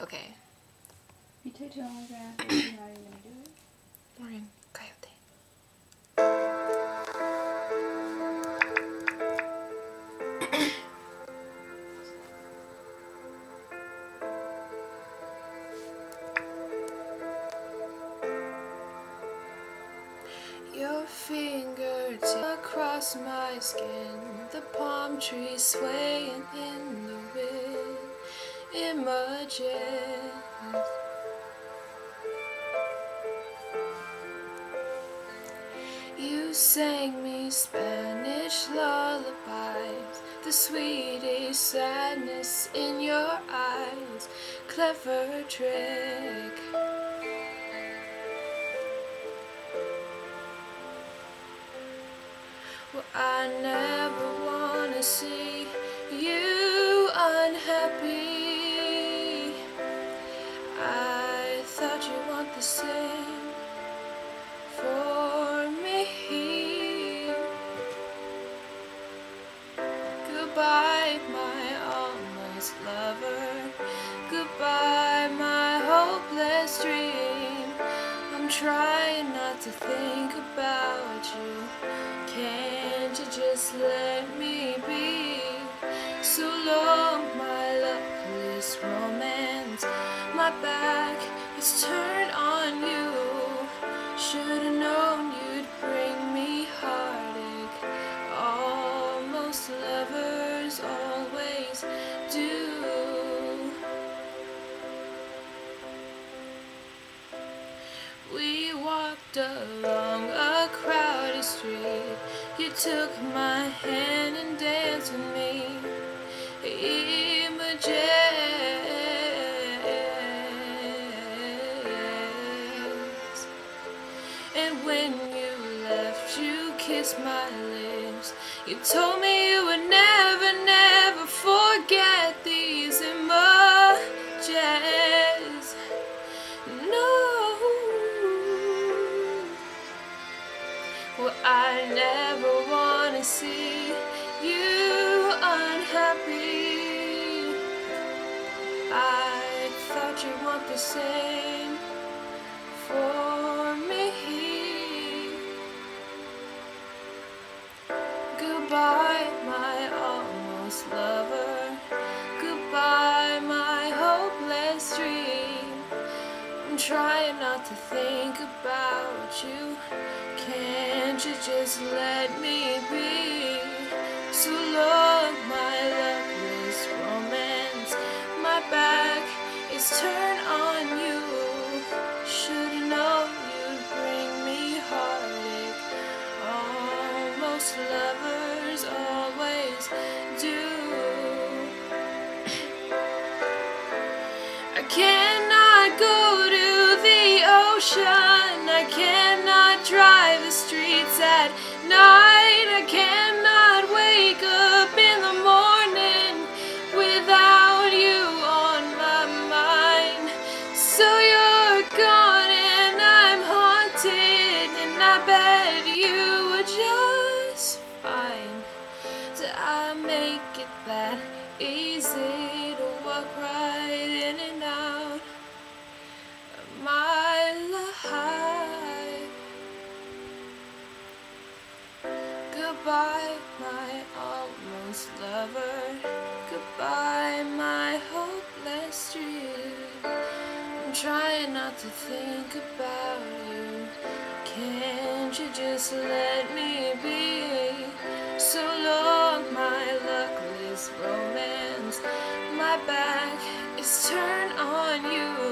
Okay. If you take too long, you're not even gonna do it. Morgan, Coyote. Your fingertips across my skin, the palm trees swaying in the wind, images. You sang me Spanish lullabies, the sweetest sadness in your eyes, clever trick. Well, I never wanna see you unhappy. I thought you want the same for me. Goodbye, my almost lover. Goodbye, my hopeless dream. I'm trying not to think about you. Can't you just let me be? So long, my luckless romance. My back is turned on you. Should've known you'd bring me heartache. Almost lovers always do. We walked along a crowded street. You took my hand and danced with me. Images. And when you left, you kissed my lips. You told me you would never, never forget these images. No. Well, I never wanna see you unhappy. I thought you'd want the same for me. Goodbye, my almost lover. Goodbye, my hopeless dream. I'm trying not to think about you. Can't you just let me be? So long, my luckless romance. My back is turned on you. Should've known you'd bring me heartache. Almost lovers always do. I cannot go to the ocean. I cannot drive the streets at night. I cannot wake up in the morning without you on my mind. So you're gone and I'm haunted, and I bet you were just fine. Did I make it that easy to walk right in and out of my life? Goodbye, my almost lover. Goodbye, my hopeless dream. I'm trying not to think about you. Can't you just let me be? So long, my luckless romance. My back is turned on you.